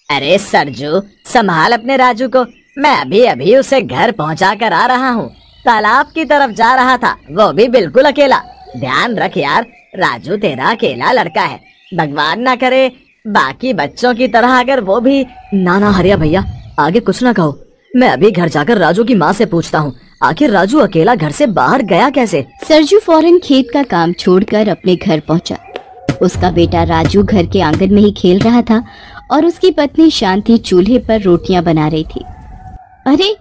अरे सरजू, संभाल अपने राजू को। मैं अभी अभी उसे घर पहुंचा कर आ रहा हूँ। तालाब की तरफ जा रहा था, वो भी बिल्कुल अकेला। ध्यान रख यार, राजू तेरा अकेला लड़का है। भगवान ना करे बाकी बच्चों की तरह अगर वो भी। ना हरिया भैया, आगे कुछ ना कहो। मैं अभी घर जाकर राजू की माँ से पूछता हूँ, आखिर राजू अकेला घर से बाहर गया कैसे। सरजू फौरन खेत का काम छोड़कर अपने घर पहुंचा। उसका बेटा राजू घर के आंगन में ही खेल रहा था और उसकी पत्नी शांति चूल्हे पर रोटियां बना रही थी। अरे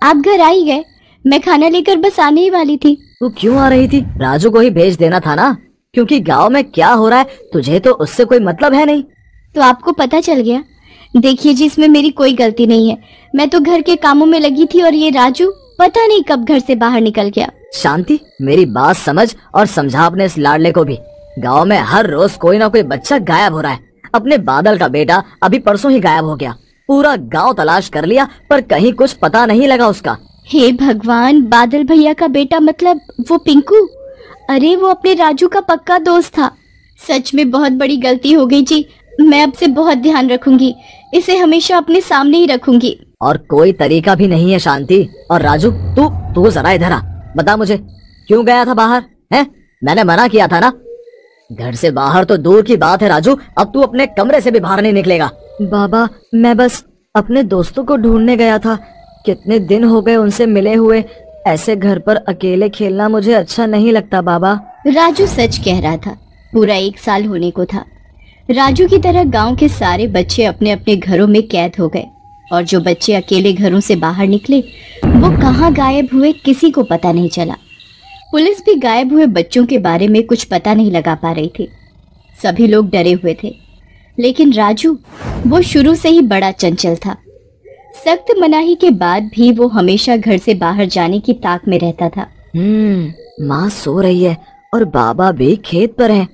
आप घर आ ही गए। मैं खाना लेकर बस आने ही वाली थी। तू क्यों आ रही थी? राजू को ही भेज देना था ना, क्योंकि गांव में क्या हो रहा है तुझे तो उससे कोई मतलब है नहीं। तो आपको पता चल गया? देखिए जी, इसमें मेरी कोई गलती नहीं है। मैं तो घर के कामों में लगी थी और ये राजू पता नहीं कब घर से बाहर निकल गया। शांति, मेरी बात समझ और समझा अपने इस लाडले को भी। गांव में हर रोज कोई ना कोई बच्चा गायब हो रहा है। अपने बादल का बेटा अभी परसों ही गायब हो गया। पूरा गांव तलाश कर लिया पर कहीं कुछ पता नहीं लगा उसका। हे भगवान, बादल भैया का बेटा मतलब वो पिंकू? अरे वो अपने राजू का पक्का दोस्त था। सच में बहुत बड़ी गलती हो गई जी। मैं अब से बहुत ध्यान रखूंगी, इसे हमेशा अपने सामने ही रखूंगी। और कोई तरीका भी नहीं है शांति। और राजू, तू जरा इधर आ, बता मुझे क्यों गया था बाहर? है, मैंने मना किया था ना। घर से बाहर तो दूर की बात है राजू, अब तू अपने कमरे से भी बाहर नहीं निकलेगा। बाबा, मैं बस अपने दोस्तों को ढूंढने गया था। कितने दिन हो गए उनसे मिले हुए। ऐसे घर पर अकेले खेलना मुझे अच्छा नहीं लगता बाबा। राजू सच कह रहा था। पूरा 1 साल होने को था। राजू की तरह गांव के सारे बच्चे अपने अपने घरों में कैद हो गए और जो बच्चे अकेले घरों से बाहर निकले वो कहाँ गायब हुए किसी को पता नहीं चला। पुलिस भी गायब हुए बच्चों के बारे में कुछ पता नहीं लगा पा रही थी। सभी लोग डरे हुए थे, लेकिन राजू वो शुरू से ही बड़ा चंचल था। सख्त मनाही के बाद भी वो हमेशा घर से बाहर जाने की ताक में रहता था। माँ सो रही है और बाबा भी खेत पर है।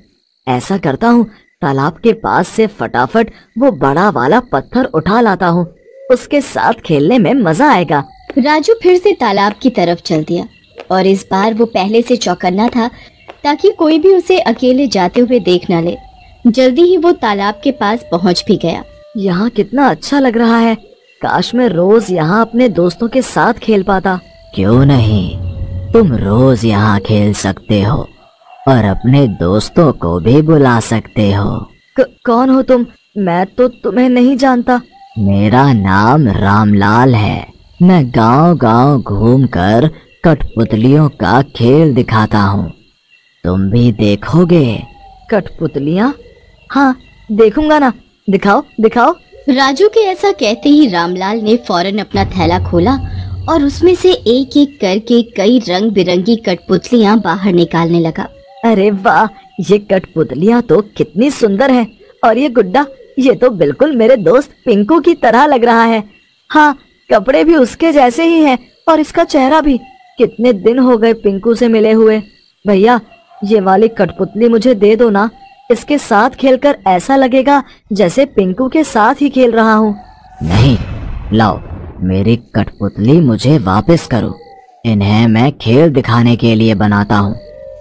ऐसा करता हूँ, तालाब के पास से फटाफट वो बड़ा वाला पत्थर उठा लाता हूँ, उसके साथ खेलने में मजा आएगा। राजू फिर से तालाब की तरफ चल दिया और इस बार वो पहले से चौकन्ना था ताकि कोई भी उसे अकेले जाते हुए देख न ले। जल्दी ही वो तालाब के पास पहुंच भी गया। यहाँ कितना अच्छा लग रहा है। काश मैं रोज यहाँ अपने दोस्तों के साथ खेल पाता। क्यों नहीं, तुम रोज यहाँ खेल सकते हो और अपने दोस्तों को भी बुला सकते हो। कौन हो तुम? मैं तो तुम्हें नहीं जानता। मेरा नाम रामलाल है। मैं गांव गांव घूमकर कठपुतलियों का खेल दिखाता हूँ। तुम भी देखोगे? कठपुतलियाँ? हाँ, देखूंगा ना। दिखाओ दिखाओ। राजू के ऐसा कहते ही रामलाल ने फौरन अपना थैला खोला और उसमें से एक एक करके कई रंग बिरंगी कठपुतलियाँ बाहर निकालने लगा। अरे वाह, ये कठपुतलियाँ तो कितनी सुंदर हैं। और ये गुड्डा, ये तो बिल्कुल मेरे दोस्त पिंकू की तरह लग रहा है। हाँ, कपड़े भी उसके जैसे ही हैं और इसका चेहरा भी। कितने दिन हो गए पिंकू से मिले हुए। भैया, ये वाली कठपुतली मुझे दे दो ना। इसके साथ खेलकर ऐसा लगेगा जैसे पिंकू के साथ ही खेल रहा हूँ। नहीं, लाओ मेरी कठपुतली मुझे वापस करो। इन्हें मैं खेल दिखाने के लिए बनाता हूँ,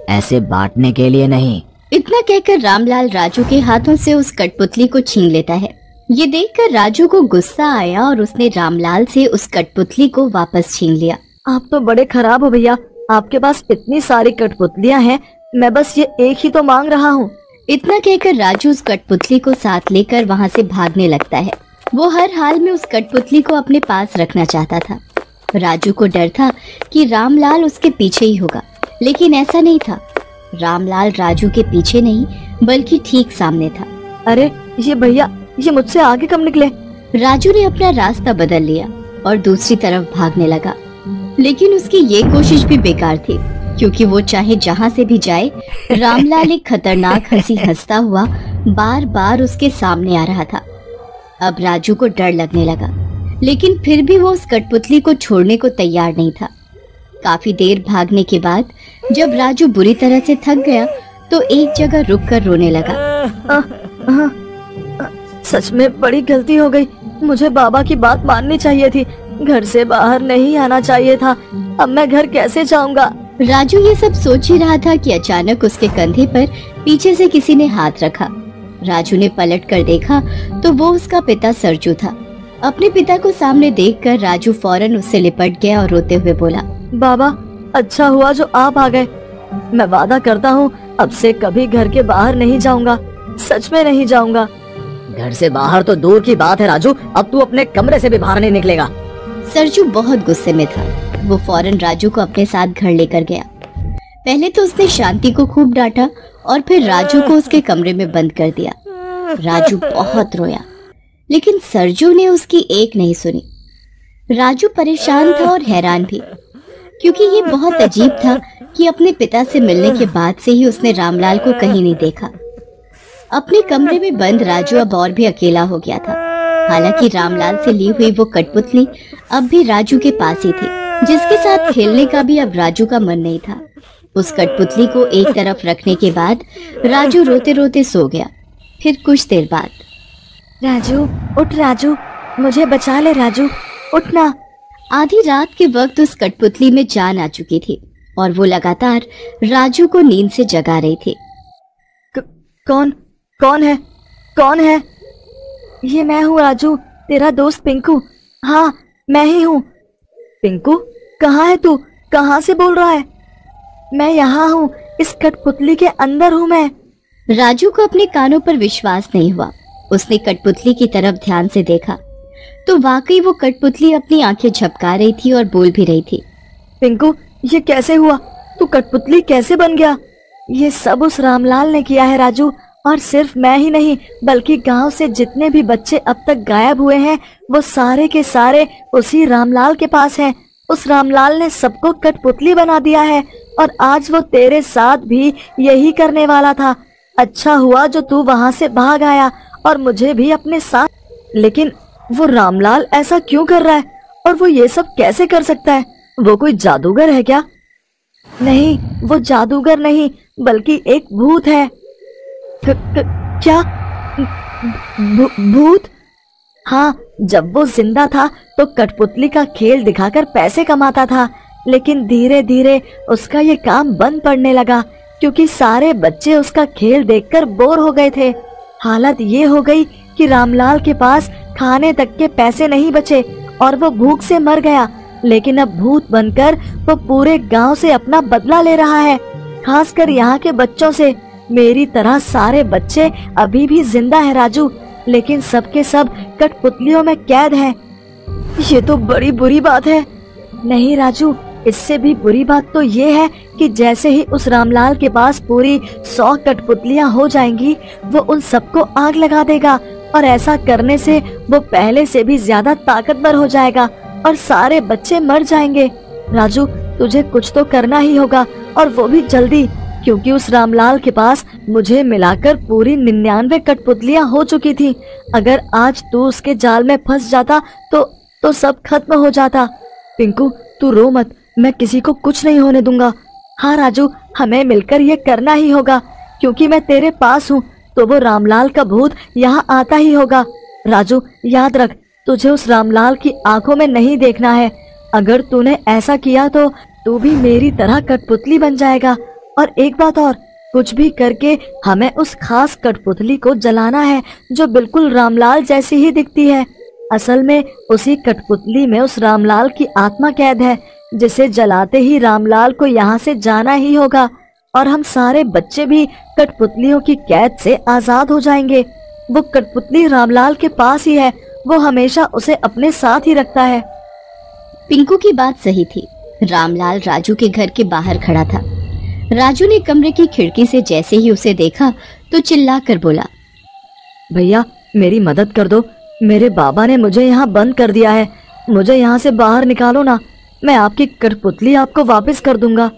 ऐसे बांटने के लिए नहीं। इतना कहकर रामलाल राजू के हाथों से उस कठपुतली को छीन लेता है। ये देखकर राजू को गुस्सा आया और उसने रामलाल से उस कठपुतली को वापस छीन लिया। आप तो बड़े खराब हो भैया, आपके पास इतनी सारी कठपुतलियाँ हैं, मैं बस ये एक ही तो मांग रहा हूँ। इतना कहकर राजू उस कठपुतली को साथ लेकर वहाँ से भागने लगता है। वो हर हाल में उस कठपुतली को अपने पास रखना चाहता था। राजू को डर था कि रामलाल उसके पीछे ही होगा, लेकिन ऐसा नहीं था। रामलाल राजू के पीछे नहीं बल्कि ठीक सामने था। अरे ये भैया, ये मुझसे आगे कब निकले? राजू ने अपना रास्ता बदल लिया और दूसरी तरफ भागने लगा, लेकिन उसकी ये कोशिश भी बेकार थी, क्योंकि वो चाहे जहाँ से भी जाए, रामलाल एक खतरनाक हंसी हंसता हुआ बार बार उसके सामने आ रहा था। अब राजू को डर लगने लगा, लेकिन फिर भी वो उस कठपुतली को छोड़ने को तैयार नहीं था। काफी देर भागने के बाद जब राजू बुरी तरह से थक गया तो एक जगह रुककर रोने लगा। सच में बड़ी गलती हो गई। मुझे बाबा की बात माननी चाहिए थी। घर से बाहर नहीं आना चाहिए था। अब मैं घर कैसे जाऊंगा? राजू ये सब सोच ही रहा था कि अचानक उसके कंधे पर पीछे से किसी ने हाथ रखा। राजू ने पलट कर देखा तो वो उसका पिता सरजू था। अपने पिता को सामने देखकर राजू फौरन उससे लिपट गया और रोते हुए बोला, बाबा, अच्छा हुआ जो आप आ गए। मैं वादा करता हूँ अब से कभी घर के बाहर नहीं जाऊंगा, सच में नहीं जाऊंगा। घर से बाहर तो दूर की बात है राजू, अब तू अपने कमरे से भी बाहर नहीं निकलेगा। सरजू बहुत गुस्से में था। वो फौरन राजू को अपने साथ घर लेकर गया। पहले तो उसने शांति को खूब डांटा और फिर राजू को उसके कमरे में बंद कर दिया। राजू बहुत रोया, लेकिन सरजू ने उसकी एक नहीं सुनी। राजू परेशान था और हैरान भी, क्योंकि ये बहुत अजीब था कि अपने पिता से मिलने के बाद से ही उसने रामलाल को कहीं नहीं देखा। अपने कमरे में बंद राजू अब और भी अकेला हो गया था। हालांकि रामलाल से ली हुई वो कठपुतली अब भी राजू के पास ही थी, जिसके साथ खेलने का भी अब राजू का मन नहीं था। उस कठपुतली को एक तरफ रखने के बाद राजू रोते रोते सो गया। फिर कुछ देर बाद, राजू उठ, राजू मुझे बचा ले, राजू उठना। आधी रात के वक्त उस कठपुतली में जान आ चुकी थी और वो लगातार राजू को नींद से जगा रही थी। कौन है? ये मैं हूँ राजू, तेरा दोस्त पिंकू। हाँ, मैं ही हूँ। पिंकू, कहाँ है तू? कहाँ से बोल रहा है? मैं यहाँ हूँ, इस कठपुतली के अंदर हूँ मैं। राजू को अपने कानों पर विश्वास नहीं हुआ। उसने कठपुतली की तरफ ध्यान से देखा तो वाकई वो कठपुतली अपनी आंखें झपका रही थी और बोल भी रही थी। पिंकू, ये कैसे हुआ? तू कठपुतली कैसे बन गया? ये सब उस रामलाल ने किया है राजू, और सिर्फ मैं ही नहीं बल्कि गांव से जितने भी बच्चे अब तक गायब हुए हैं वो सारे के सारे उसी रामलाल के पास हैं। उस रामलाल ने सबको कठपुतली बना दिया है और आज वो तेरे साथ भी यही करने वाला था। अच्छा हुआ जो तू वहां से भाग आया और मुझे भी अपने साथ। लेकिन वो रामलाल ऐसा क्यों कर रहा है और वो ये सब कैसे कर सकता है? वो कोई जादूगर है क्या? नहीं, वो जादूगर नहीं बल्कि एक भूत है। क्या? भूत? हाँ, जब वो जिंदा था तो कठपुतली का खेल दिखाकर पैसे कमाता था, लेकिन धीरे धीरे उसका ये काम बंद पड़ने लगा क्योंकि सारे बच्चे उसका खेल देखकर बोर हो गए थे। हालत ये हो गई कि रामलाल के पास खाने तक के पैसे नहीं बचे और वो भूख से मर गया। लेकिन अब भूत बनकर वो पूरे गांव से अपना बदला ले रहा है, खासकर यहाँ के बच्चों से। मेरी तरह सारे बच्चे अभी भी जिंदा है राजू, लेकिन सबके सब कठपुतलियों में कैद हैं। ये तो बड़ी बुरी बात है। नहीं राजू, इससे भी बुरी बात तो ये है कि जैसे ही उस रामलाल के पास पूरी 100 कठपुतलियां हो जाएंगी वो उन सबको आग लगा देगा, और ऐसा करने से वो पहले से भी ज्यादा ताकतवर हो जाएगा और सारे बच्चे मर जाएंगे। राजू, तुझे कुछ तो करना ही होगा, और वो भी जल्दी, क्योंकि उस रामलाल के पास मुझे मिलाकर पूरी 99 कठपुतलियां हो चुकी थी। अगर आज तू उसके जाल में फंस जाता तो सब खत्म हो जाता। पिंकू, तू रो मत, मैं किसी को कुछ नहीं होने दूंगा। हाँ राजू, हमें मिलकर ये करना ही होगा, क्योंकि मैं तेरे पास हूँ तो वो रामलाल का भूत यहाँ आता ही होगा। राजू, याद रख, तुझे उस रामलाल की आंखों में नहीं देखना है। अगर तूने ऐसा किया तो तू भी मेरी तरह कठपुतली बन जाएगा। और एक बात और, कुछ भी करके हमें उस खास कठपुतली को जलाना है जो बिल्कुल रामलाल जैसी ही दिखती है। असल में उसी कठपुतली में उस रामलाल की आत्मा कैद है, जिसे जलाते ही रामलाल को यहाँ से जाना ही होगा और हम सारे बच्चे भी कठपुतलियों की कैद से आजाद हो जाएंगे। वो कठपुतली रामलाल के पास ही है, वो हमेशा उसे अपने साथ ही रखता है। पिंकू की बात सही थी। रामलाल राजू के घर के बाहर खड़ा था। राजू ने कमरे की खिड़की से जैसे ही उसे देखा तो चिल्लाकर बोला, भैया मेरी मदद कर दो, मेरे बाबा ने मुझे यहाँ बंद कर दिया है, मुझे यहाँ से बाहर निकालो ना, मैं आपकी कठपुतली आपको वापस कर दूंगा।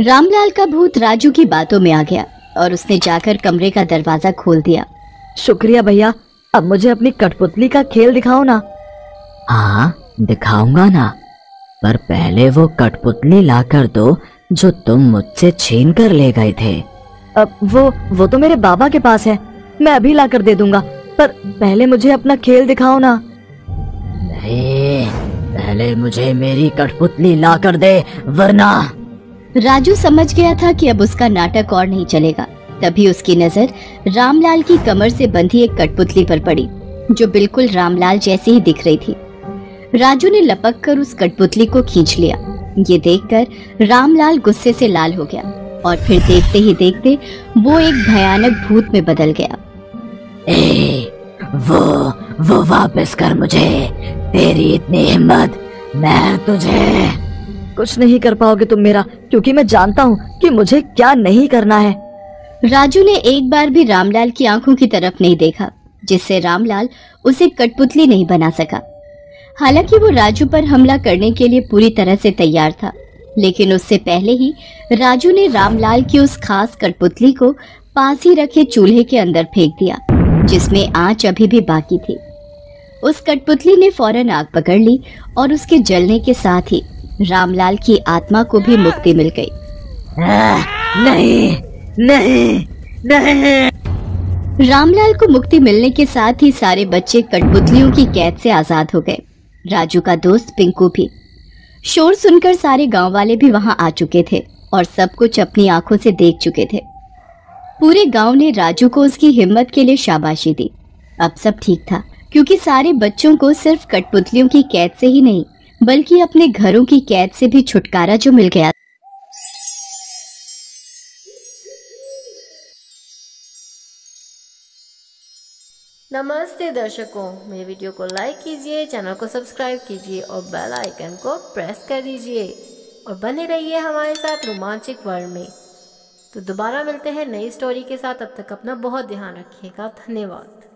रामलाल का भूत राजू की बातों में आ गया और उसने जाकर कमरे का दरवाजा खोल दिया। शुक्रिया भैया, अब मुझे अपनी कठपुतली का खेल दिखाओ ना। हाँ, दिखाऊंगा ना, पर पहले वो कठपुतली ला कर दो जो तुम मुझसे छीन कर ले गए थे। अब वो तो मेरे बाबा के पास है, मैं अभी ला कर दे दूंगा, पर पहले मुझे अपना खेल दिखाओ ना। नहीं, पहले मुझे मेरी कठपुतली ला कर दे, वरना। राजू समझ गया था कि अब उसका नाटक और नहीं चलेगा। तभी उसकी नजर रामलाल की कमर से बंधी एक कठपुतली पर पड़ी, जो बिल्कुल रामलाल जैसी ही दिख रही थी। राजू ने लपक कर उस कठपुतली को खींच लिया। ये देखकर रामलाल गुस्से से लाल हो गया और फिर देखते ही देखते वो एक भयानक भूत में बदल गया। वो वापस कर मुझे, तेरी इतनी हिम्मत, मैं तुझे। कुछ नहीं कर पाओगे तुम मेरा, क्योंकि मैं जानता हूँ कि मुझे क्या नहीं करना है। राजू ने एक बार भी रामलाल की आंखों की तरफ नहीं देखा, जिससे रामलाल उसे कठपुतली नहीं बना सका। हालांकि वो राजू पर हमला करने के लिए पूरी तरह से तैयार था, लेकिन उससे पहले ही राजू ने रामलाल की उस खास कठपुतली को पास ही रखे चूल्हे के अंदर फेंक दिया, जिसमें आंच अभी भी बाकी थी। उस कठपुतली ने फौरन आग पकड़ ली और उसके जलने के साथ ही रामलाल की आत्मा को भी मुक्ति मिल गई। नहीं नहीं नहीं। रामलाल को मुक्ति मिलने के साथ ही सारे बच्चे कठपुतलियों की कैद से आजाद हो गए, राजू का दोस्त पिंकू भी। शोर सुनकर सारे गांव वाले भी वहां आ चुके थे और सब कुछ अपनी आंखों से देख चुके थे। पूरे गांव ने राजू को उसकी हिम्मत के लिए शाबाशी दी। अब सब ठीक था, क्योंकि सारे बच्चों को सिर्फ कठपुतलियों की कैद से ही नहीं, बल्कि अपने घरों की कैद से भी छुटकारा जो मिल गया। नमस्ते दर्शकों, मेरे वीडियो को लाइक कीजिए, चैनल को सब्सक्राइब कीजिए और बेल आइकन को प्रेस कर दीजिए और बने रहिए हमारे साथ रोमांचक वर्ल्ड में। तो दोबारा मिलते हैं नई स्टोरी के साथ, तब तक अपना बहुत ध्यान रखिएगा। धन्यवाद।